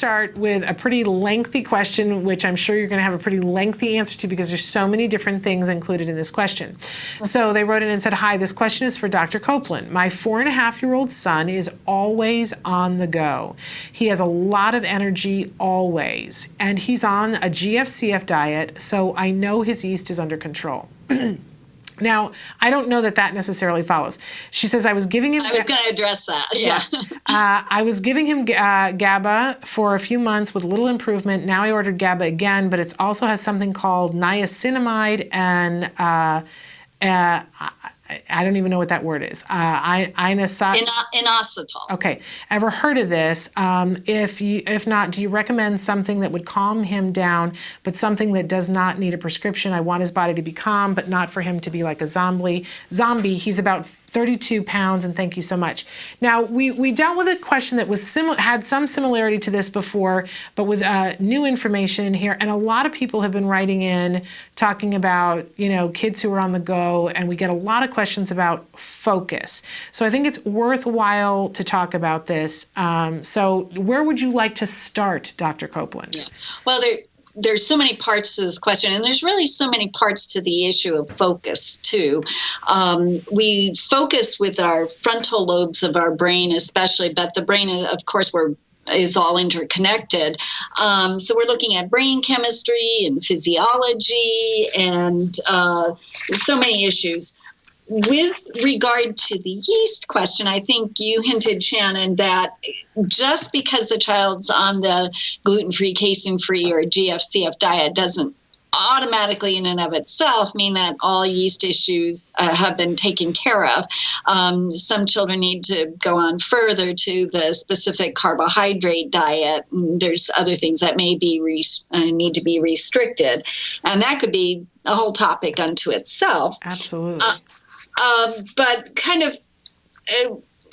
start with a pretty lengthy question, which I'm sure you're going to have a pretty lengthy answer to because there's so many different things included in this question. So they wrote in and said, "Hi, this question is for Dr. Copeland. My 4.5-year-old son is always on the go. He has a lot of energy always, and he's on a GFCF diet, so I know his yeast is under control." Now, I don't know that that necessarily follows. She says, I was giving him... I was going to address that, yeah. I was giving him GABA for a few months with little improvement. Now I ordered GABA again, but it also has something called niacinamide and... I don't even know what that word is. Inositol. Okay. Ever heard of this? If not, do you recommend something that would calm him down, but something that does not need a prescription? I want his body to be calm, but not for him to be like a zombie. He's about 32 pounds, and thank you so much. Now, we dealt with a question that was had some similarity to this before, but with new information in here. And a lot of people have been writing in talking about, kids who are on the go, and we get a lot of questions about focus. So I think it's worthwhile to talk about this. So where would you like to start, Dr. Copeland? Yeah. Well, there's so many parts to this question, and there's really so many parts to the issue of focus, too. We focus with our frontal lobes of our brain especially, but the brain, of course, is all interconnected. So we're looking at brain chemistry and physiology and so many issues. With regard to the yeast question, I think you hinted, Shannon, that just because the child's on the gluten-free, casein-free, or GFCF diet doesn't automatically in and of itself mean that all yeast issues have been taken care of. Some children need to go on further to the specific carbohydrate diet. There's other things that may be need to be restricted. And that could be a whole topic unto itself. Absolutely. But kind of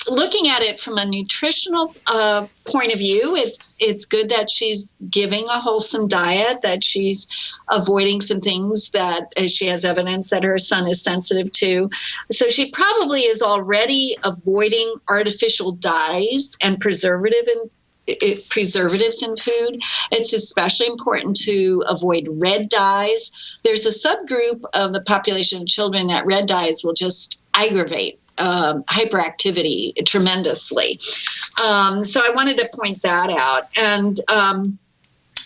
looking at it from a nutritional point of view, it's good that she's giving a wholesome diet, that she's avoiding some things that she has evidence that her son is sensitive to. So she probably is already avoiding artificial dyes and preservatives in food. It's especially important to avoid red dyes. There's a subgroup of the population of children that red dyes will just aggravate hyperactivity tremendously. So I wanted to point that out. And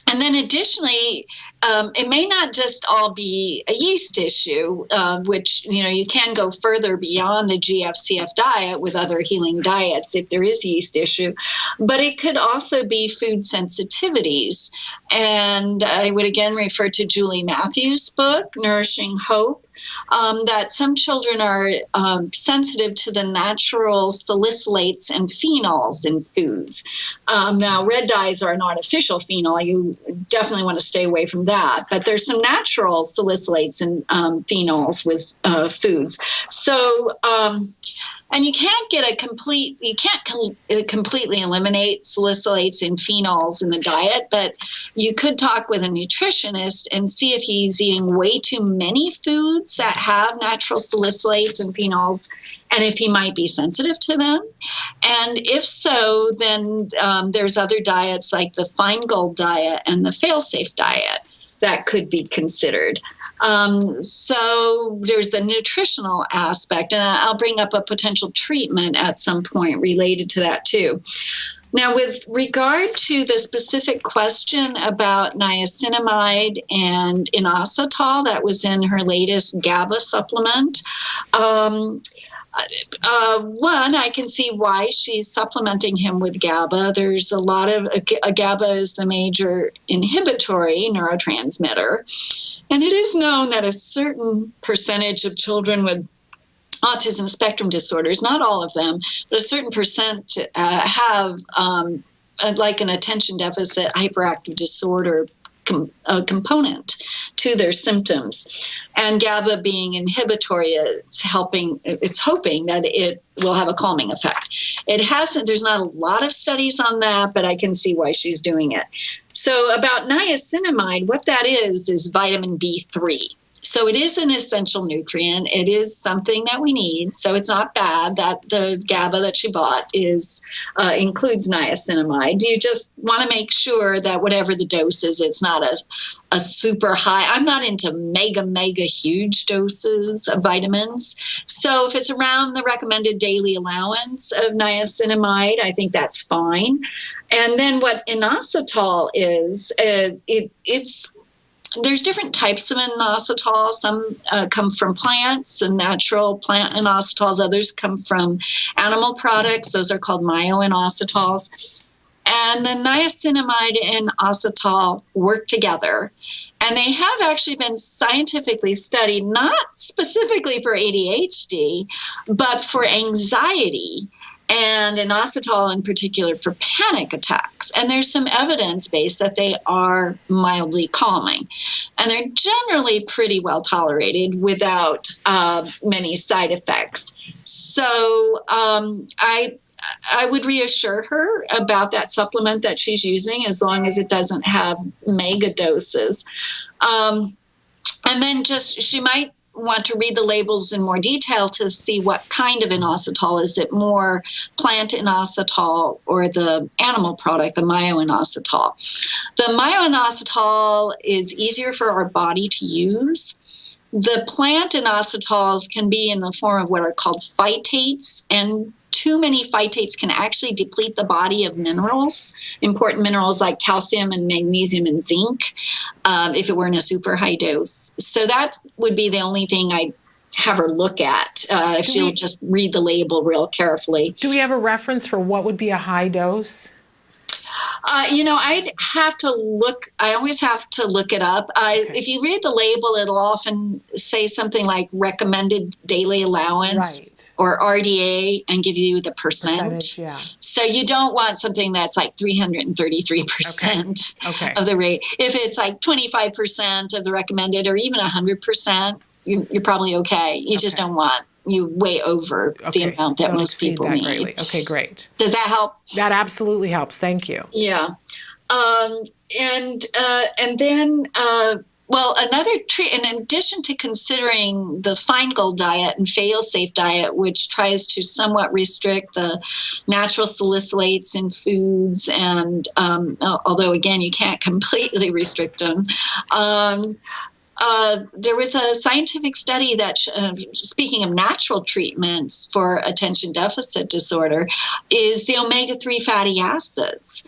then additionally, it may not just all be a yeast issue, which, you can go further beyond the GFCF diet with other healing diets if there is a yeast issue, but it could also be food sensitivities. And I would again refer to Julie Matthews' book, Nourishing Hope, that some children are sensitive to the natural salicylates and phenols in foods. Now, red dyes are an artificial phenol. You definitely want to stay away from that. But there's some natural salicylates and phenols with foods. So, and you can't completely eliminate salicylates and phenols in the diet, but you could talk with a nutritionist and see if he's eating way too many foods that have natural salicylates and phenols, and if he might be sensitive to them. And if so, then there's other diets like the Feingold diet and the fail-safe diet that could be considered. So there's the nutritional aspect, and I'll bring up a potential treatment at some point related to that too. Now, with regard to the specific question about niacinamide and inositol that was in her latest GABA supplement, one, I can see why she's supplementing him with GABA. There's a lot of GABA is the major inhibitory neurotransmitter. And it is known that a certain percentage of children with autism spectrum disorders, not all of them, but a certain percent have like an attention deficit hyperactive disorder component to their symptoms. And GABA being inhibitory, it's hoping that it will have a calming effect. There's not a lot of studies on that, but I can see why she's doing it. So about niacinamide, what that is vitamin B3. So it is an essential nutrient. It is something that we need. So it's not bad that the GABA that she bought includes niacinamide. You just want to make sure that whatever the dose is, it's not a super high. I'm not into mega huge doses of vitamins. So if it's around the recommended daily allowance of niacinamide, I think that's fine. And then what inositol is, there's different types of inositol. Some come from plants and natural plant inositols. Others come from animal products. Those are called myoinositols. And the niacinamide and inositol work together. And they have actually been scientifically studied, not specifically for ADHD, but for anxiety, and inositol in particular for panic attacks. And there's some evidence based that they are mildly calming. And they're generally pretty well tolerated without many side effects. So I would reassure her about that supplement that she's using, as long as it doesn't have mega doses. And then she might want to read the labels in more detail to see what kind of inositol. Is it more plant inositol or the animal product, the myoinositol? The myoinositol is easier for our body to use. The plant inositols can be in the form of what are called phytates, and too many phytates can actually deplete the body of minerals, important minerals like calcium and magnesium and zinc, if it were in a super high dose. So that would be the only thing I'd have her look at, if she'll just read the label real carefully. Do we have a reference for what would be a high dose? I'd have to look. I always have to look it up. Okay. If you read the label, it'll often say something like recommended daily allowance. Right. Or RDA, and give you the percent. Yeah. So you don't want something that's like 333% Okay. of the rate. If it's like 25% of the recommended, or even 100%, you're probably okay. You just don't want you way over the amount that most people need. Greatly. Okay, great. Does that help? That absolutely helps. Thank you. Yeah. And then another treat, in addition to considering the Feingold diet and fail-safe diet, which tries to somewhat restrict the natural salicylates in foods, and although, again, you can't completely restrict them, there was a scientific study that, speaking of natural treatments for attention deficit disorder, is the omega-3 fatty acids.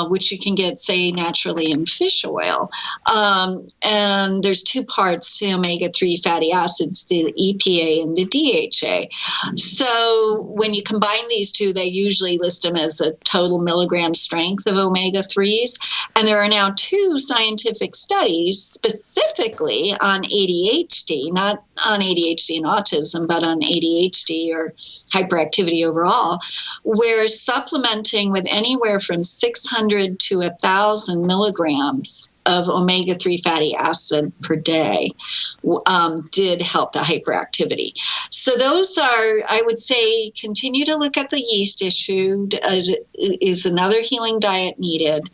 Which you can get, say, naturally in fish oil. And there's two parts to omega-3 fatty acids, the EPA and the DHA. So when you combine these two, they usually list them as a total milligram strength of omega-3s. And there are now two scientific studies specifically on ADHD, not on ADHD and autism, but on ADHD or hyperactivity overall, where supplementing with anywhere from 600 to 1,000 milligrams of omega-3 fatty acid per day did help the hyperactivity. So those are, I would say, continue to look at the yeast issue. Is another healing diet needed?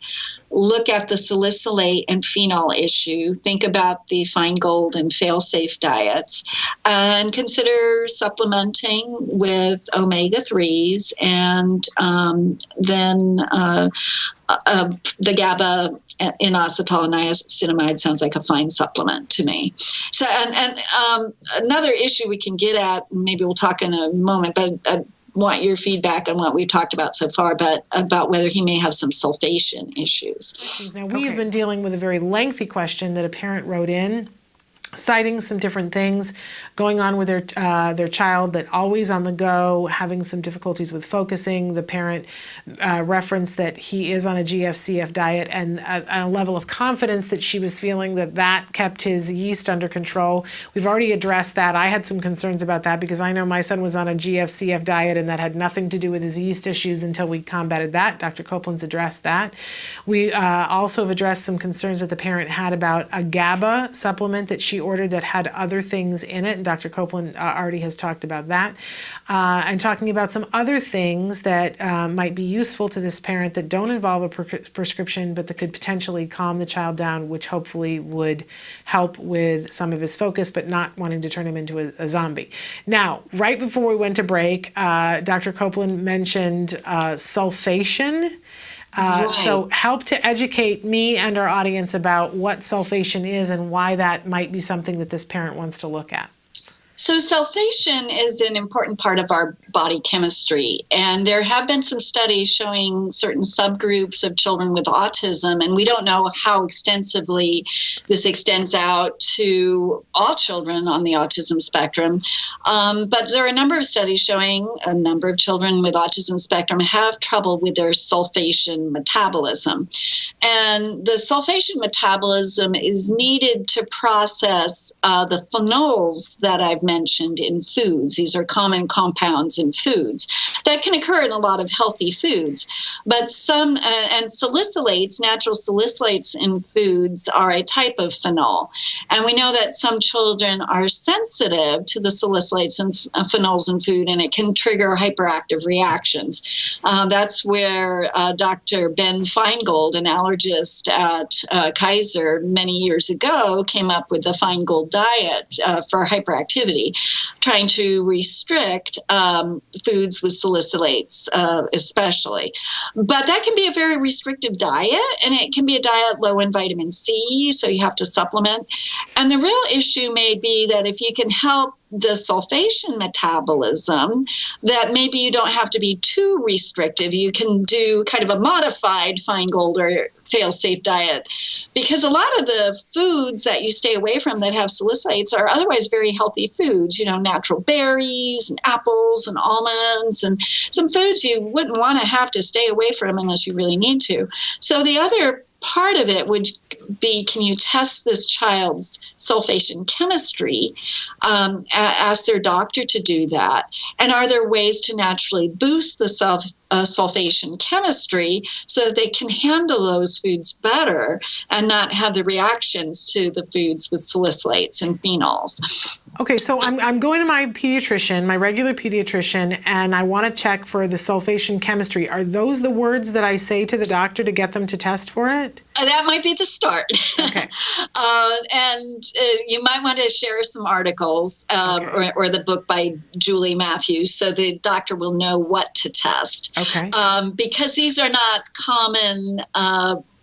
Look at the salicylate and phenol issue. Think about the Feingold and fail-safe diets, and consider supplementing with omega-3s, and then the GABA inositol and niacinamide sounds like a fine supplement to me. So, and another issue we can get at, maybe we'll talk in a moment, but I want your feedback on what we've talked about so far, but about whether he may have some sulfation issues. Now, we've been dealing with a very lengthy question that a parent wrote in, citing some different things going on with their child, that always on the go, having some difficulties with focusing. The parent referenced that he is on a GFCF diet, and a level of confidence that she was feeling that kept his yeast under control. We've already addressed that. I had some concerns about that because I know my son was on a GFCF diet, and that had nothing to do with his yeast issues until we combated that. Dr. Copeland's addressed that. We also have addressed some concerns that the parent had about a GABA supplement that she ordered that had other things in it, and Dr. Copeland already has talked about that. And talking about some other things that might be useful to this parent that don't involve a prescription, but that could potentially calm the child down, which hopefully would help with some of his focus, but not wanting to turn him into a zombie. Now, right before we went to break, Dr. Copeland mentioned sulfation. Right. So help to educate me and our audience about what sulfation is and why that might be something that this parent wants to look at. So sulfation is an important part of our body chemistry, and there have been some studies showing certain subgroups of children with autism, and we don't know how extensively this extends out to all children on the autism spectrum, but there are a number of studies showing a number of children with autism spectrum have trouble with their sulfation metabolism. And the sulfation metabolism is needed to process the phenols that I've mentioned in foods. These are common compounds in foods that can occur in a lot of healthy foods. But some, and salicylates, natural salicylates in foods are a type of phenol. And we know that some children are sensitive to the salicylates and phenols in food, and it can trigger hyperactive reactions. That's where Dr. Ben Feingold, an allergist at Kaiser many years ago, came up with the Feingold diet for hyperactivity, trying to restrict foods with salicylates especially. But that can be a very restrictive diet, and it can be a diet low in vitamin C, so you have to supplement. And the real issue may be that if you can help the sulfation metabolism, that maybe you don't have to be too restrictive. You can do kind of a modified Feingold or fail-safe diet, because a lot of the foods that you stay away from that have salicylates are otherwise very healthy foods, you know, natural berries and apples and almonds and some foods you wouldn't want to have to stay away from unless you really need to. So the other part of it would be, can you test this child's sulfation chemistry? Ask their doctor to do that. And are there ways to naturally boost the sulfation chemistry so that they can handle those foods better and not have the reactions to the foods with salicylates and phenols? Okay, so I'm going to my pediatrician, my regular pediatrician, and I want to check for the sulfation chemistry. Are those the words that I say to the doctor to get them to test for it? That might be the start. Okay. And you might want to share some articles Okay. or the book by Julie Matthews so the doctor will know what to test. Okay. Because these are not common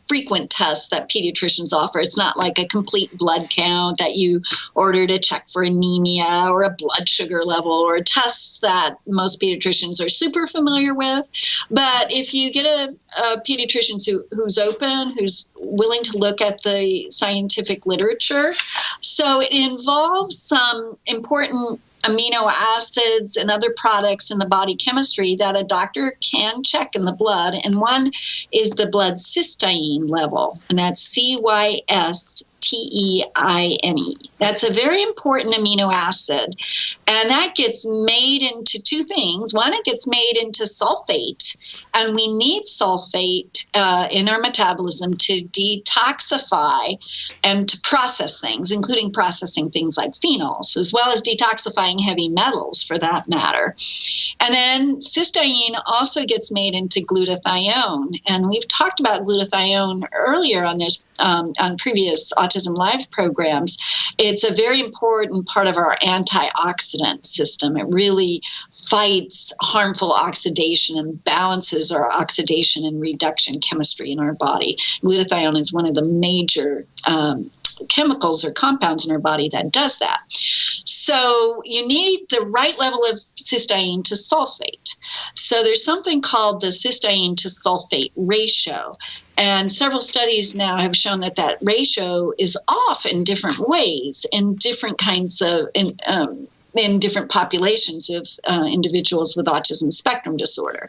frequent tests that pediatricians offer. It's not like a complete blood count that you order to check for anemia or a blood sugar level or tests that most pediatricians are super familiar with. But if you get a pediatrician who's open, who's willing to look at the scientific literature, so it involves some important amino acids and other products in the body chemistry that a doctor can check in the blood. And one is the blood cysteine level, and that's CYSTEINE. That's a very important amino acid. And that gets made into two things. One, it gets made into sulfate. And we need sulfate in our metabolism to detoxify and to process things, including processing things like phenols, as well as detoxifying heavy metals for that matter. And then cysteine also gets made into glutathione. And we've talked about glutathione earlier on this on previous Autism-live programs. It's a very important part of our antioxidant system. It really fights harmful oxidation and balances our oxidation and reduction chemistry in our body. Glutathione is one of the major chemicals or compounds in our body that does that. So you need the right level of cysteine to sulfate. So there's something called the cysteine to sulfate ratio. And several studies now have shown that that ratio is off in different ways in different kinds of, in different populations of individuals with autism spectrum disorder.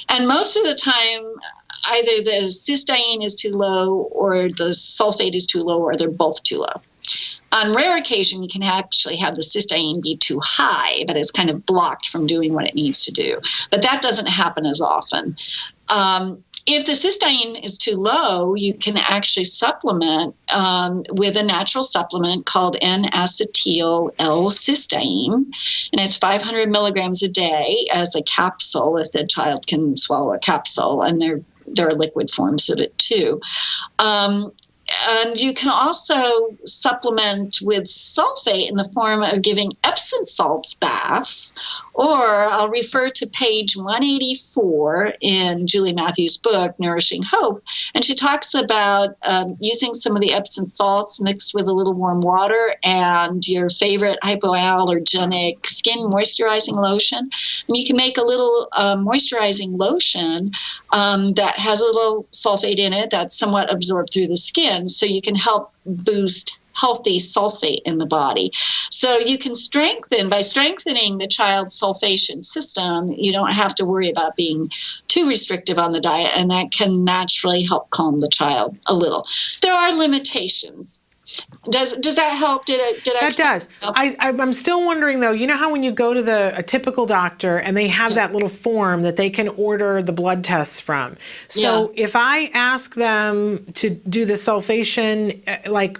And most of the time, either the cysteine is too low or the sulfate is too low or they're both too low. On rare occasion, you can actually have the cysteine be too high, but it's kind of blocked from doing what it needs to do. But that doesn't happen as often. If the cysteine is too low, you can actually supplement with a natural supplement called N-acetyl L-cysteine, and it's 500 milligrams a day as a capsule if the child can swallow a capsule, and there are liquid forms of it too. And you can also supplement with sulfate in the form of giving Epsom salts baths, or I'll refer to page 184 in Julie Matthews' book, Nourishing Hope, and she talks about using some of the Epsom salts mixed with a little warm water and your favorite hypoallergenic skin moisturizing lotion. And you can make a little moisturizing lotion that has a little sulfate in it that's somewhat absorbed through the skin, so you can help boost healthy sulfate in the body. So you can by strengthening the child's sulfation system, you don't have to worry about being too restrictive on the diet, and that can naturally help calm the child a little. There are limitations. Does that help? That does. I'm still wondering though, you know how when you go to a typical doctor and they have that little form that they can order the blood tests from. So if I ask them to do the sulfation,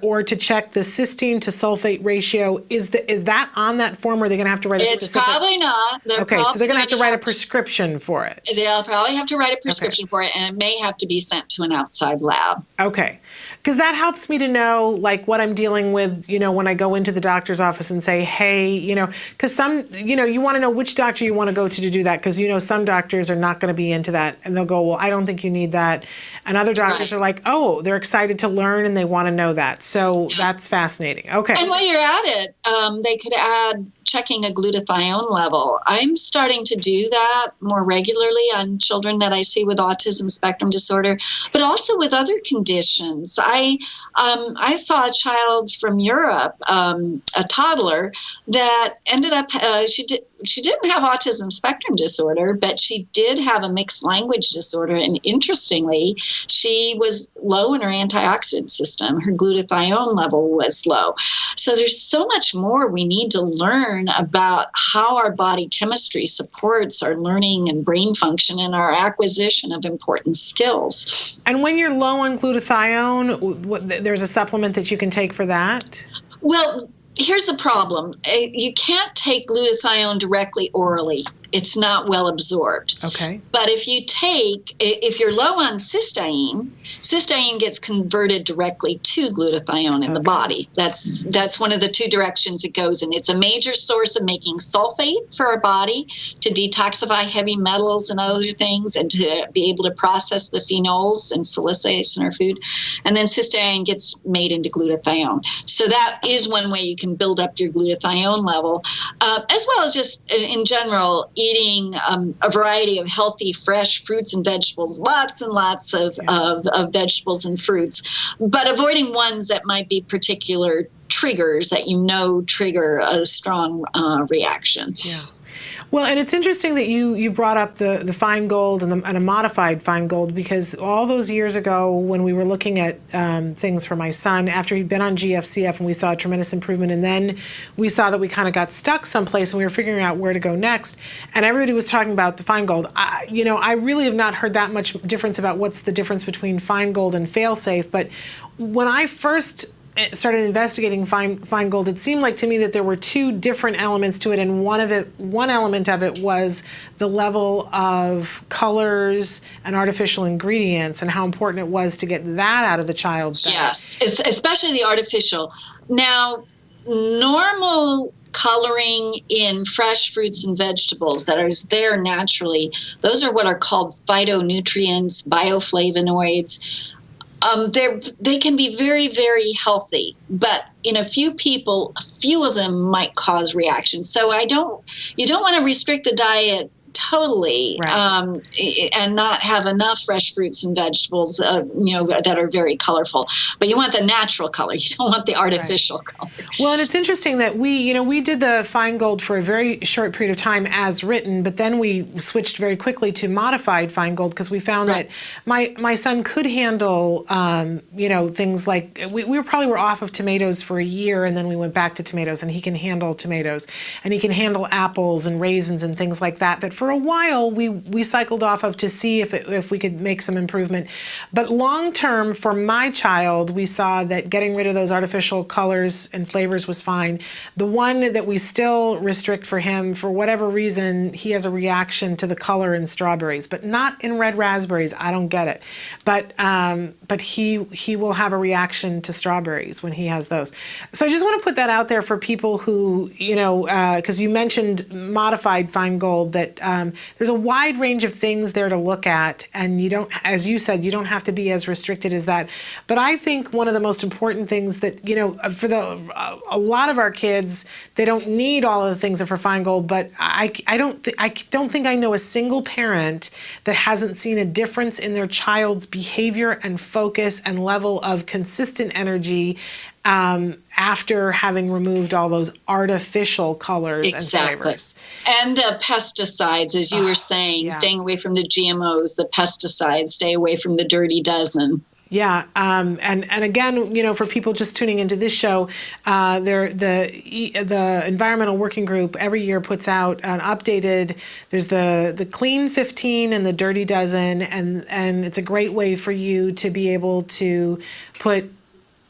or to check the cysteine to sulfate ratio, is that on that form, or are they going to have to write a specific? It's probably not. So they're going to have to write a prescription for it. They'll probably have to write a prescription for it, and it may have to be sent to an outside lab. Okay. Because that helps me to know, like, what I'm dealing with, when I go into the doctor's office and say, hey, because some, you want to know which doctor you want to go to do that, because, some doctors are not going to be into that, and they'll go, well, I don't think you need that. And other doctors are like, oh, they're excited to learn and they want to know that. So that's fascinating. Okay. And while you're at it, they could add checking a glutathione level. I'm starting to do that more regularly on children that I see with autism spectrum disorder, but also with other conditions. I saw a child from Europe, a toddler, that ended up, she didn't have autism spectrum disorder, but she did have a mixed language disorder. And interestingly, she was low in her antioxidant system. Her glutathione level was low. So there's so much more we need to learn about how our body chemistry supports our learning and brain function and our acquisition of important skills. And when you're low on glutathione, there's a supplement that you can take for that? Well, here's the problem. You can't take glutathione directly orally. It's not well absorbed. Okay. But if you're low on cysteine gets converted directly to glutathione in the body. That's one of the two directions it goes in. It's a major source of making sulfate for our body to detoxify heavy metals and other things, and to be able to process the phenols and salicylates in our food. And then cysteine gets made into glutathione. So that is one way you can build up your glutathione level, as well as just in general eating a variety of healthy, fresh fruits and vegetables, lots and lots of vegetables and fruits, but avoiding ones that might be particular triggers that trigger a strong reaction. Yeah. Well, and it's interesting that you brought up the fine gold and a modified fine gold, because all those years ago when we were looking at things for my son, after he'd been on GFCF and we saw a tremendous improvement, and then we saw that we kind of got stuck someplace and we were figuring out where to go next, and everybody was talking about the fine gold. I really have not heard that much difference about what's the difference between fine gold and fail-safe, but when I first started investigating fine gold, it seemed like to me that there were two different elements to it, and one element of it was the level of colors and artificial ingredients, and how important it was to get that out of the child's diet. Yes, especially the artificial. Now, normal coloring in fresh fruits and vegetables that are there naturally, those are what are called phytonutrients, bioflavonoids. They can be very, very healthy, but in a few people, a few of them might cause reactions. So you don't want to restrict the diet totally. Right. And not have enough fresh fruits and vegetables, that are very colorful. But you want the natural color. You don't want the artificial color. Well, and it's interesting that we did the Feingold for a very short period of time as written, but then we switched very quickly to modified Feingold because we found that my son could handle, things like we probably were off of tomatoes for a year, and then we went back to tomatoes, and he can handle tomatoes, and he can handle apples and raisins and things like that. That for a while we cycled off of to see if we could make some improvement. But long term, for my child, we saw that getting rid of those artificial colors and flavors was fine. The one that we still restrict for him, for whatever reason, he has a reaction to the color in strawberries, but not in red raspberries. I don't get it. But he will have a reaction to strawberries when he has those. So I just want to put that out there for people who, because you mentioned modified Feingold, that there's a wide range of things there to look at, and you don't, as you said, you don't have to be as restricted as that. But I think one of the most important things that, for a lot of our kids, they don't need all of the things that for Feingold, but I don't think I know a single parent that hasn't seen a difference in their child's behavior and focus and level of consistent energy after having removed all those artificial colors and flavors. And the pesticides, as you were saying, staying away from the GMOs, the pesticides, stay away from the dirty dozen. Yeah, and again, for people just tuning into this show, the Environmental Working Group every year puts out an updated. There's the Clean 15 and the Dirty Dozen, and it's a great way for you to be able to put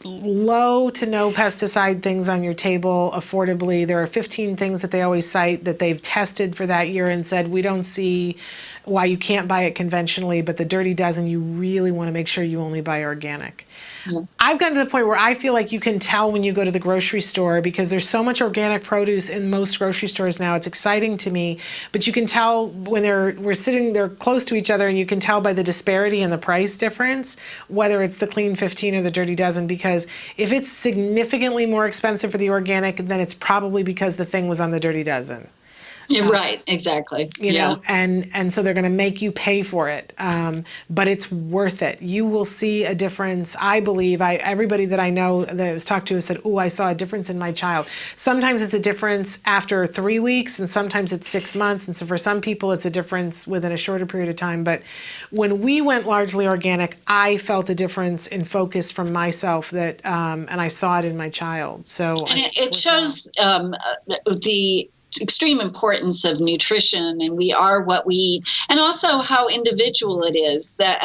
low to no pesticide things on your table affordably. There are 15 things that they always cite that they've tested for that year and said, we don't see why you can't buy it conventionally, but the Dirty Dozen, you really want to make sure you only buy organic. I've gotten to the point where I feel like you can tell when you go to the grocery store, because there's so much organic produce in most grocery stores now. It's exciting to me, but you can tell when we're sitting there close to each other, and you can tell by the disparity in the price difference, whether it's the Clean 15 or the Dirty Dozen, because if it's significantly more expensive for the organic, then it's probably because the thing was on the Dirty Dozen. You're right, exactly. And so they're going to make you pay for it, but it's worth it. You will see a difference. I believe everybody that I know that I was talked to has said, "Oh, I saw a difference in my child." Sometimes it's a difference after 3 weeks, and sometimes it's 6 months. And so for some people, it's a difference within a shorter period of time. But when we went largely organic, I felt a difference in focus from myself and I saw it in my child. So and it shows the extreme importance of nutrition, and we are what we eat, and also how individual it is that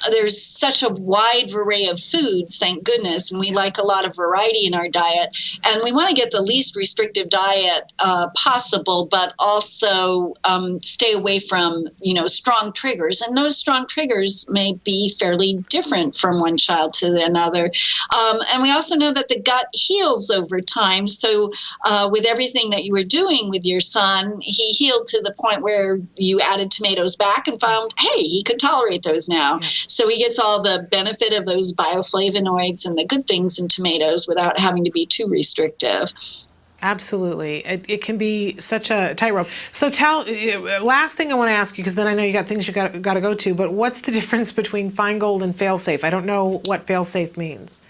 there's such a wide array of foods, thank goodness, and we like a lot of variety in our diet, and we want to get the least restrictive diet possible, but also stay away from strong triggers, and those strong triggers may be fairly different from one child to another, and we also know that the gut heals over time. So with everything that you were doing with your son, he healed to the point where you added tomatoes back and found, hey, he could tolerate those now. Yeah. So he gets all the benefit of those bioflavonoids and the good things in tomatoes without having to be too restrictive. Absolutely. It can be such a tightrope. So last thing I want to ask you, because then I know you got things you got to go to, but what's the difference between Feingold and fail-safe? I don't know what fail-safe means.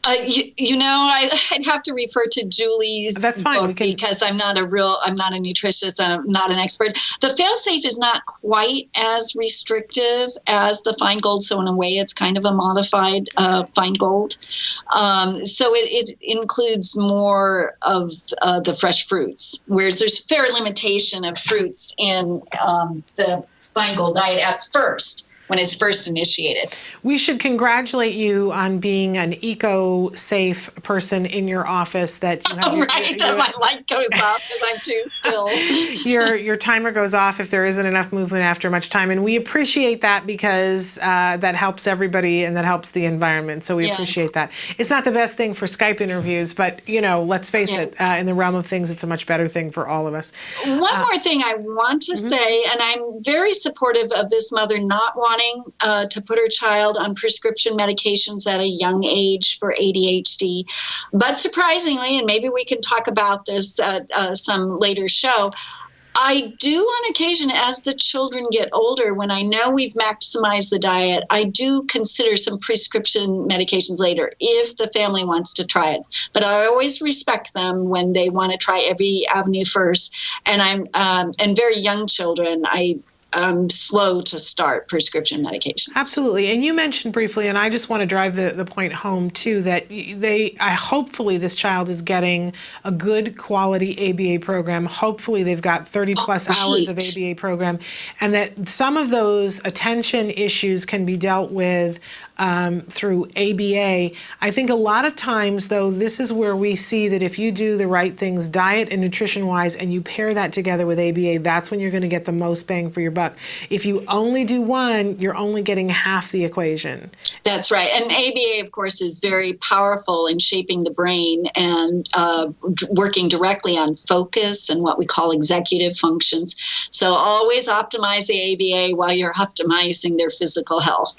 I'd have to refer to Julie's That's fine. Book because I'm not a nutritionist, I'm not an expert. The fail-safe is not quite as restrictive as the Feingold, so in a way it's kind of a modified Feingold. So it includes more of the fresh fruits, whereas there's fair limitation of fruits in the Feingold diet at first, when it's first initiated. We should congratulate you on being an eco-safe person in your office. That my light goes off because I'm too still. Your timer goes off if there isn't enough movement after much time, and we appreciate that because that helps everybody and that helps the environment. So we appreciate that. It's not the best thing for Skype interviews, but let's face it, in the realm of things, it's a much better thing for all of us. One more thing I want to say, and I'm very supportive of this mother not wanting to put her child on prescription medications at a young age for ADHD. But surprisingly, and maybe we can talk about this at some later show, I do on occasion, as the children get older, when I know we've maximized the diet, I do consider some prescription medications later if the family wants to try it. But I always respect them when they want to try every avenue first. And and very young children, I'm slow to start prescription medication. Absolutely. And you mentioned briefly, and I just want to drive the point home too, that hopefully this child is getting a good quality ABA program. Hopefully they've got 30 plus hours of ABA program, and that some of those attention issues can be dealt with through ABA. I think a lot of times, though, this is where we see that if you do the right things diet and nutrition-wise, and you pair that together with ABA, that's when you're going to get the most bang for your buck. If you only do one, you're only getting half the equation. That's right. And ABA, of course, is very powerful in shaping the brain and working directly on focus and what we call executive functions. So always optimize the ABA while you're optimizing their physical health.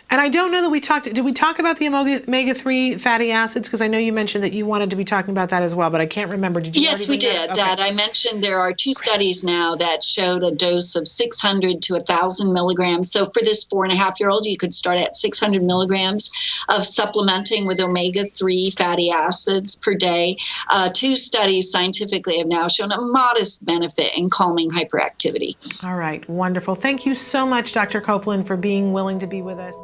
And I don't know that did we talk about the omega-3 fatty acids? Because I know you mentioned that you wanted to be talking about that as well, but I can't remember. Did you? Yes, we did. Okay. That I mentioned there are 2 studies now that showed a dose of 600 to 1,000 milligrams. So for this 4.5-year-old, you could start at 600 milligrams of supplementing with omega-3 fatty acids per day. 2 studies scientifically have now shown a modest benefit in calming hyperactivity. All right. Wonderful. Thank you so much, Dr. Copeland, for being willing to be with us.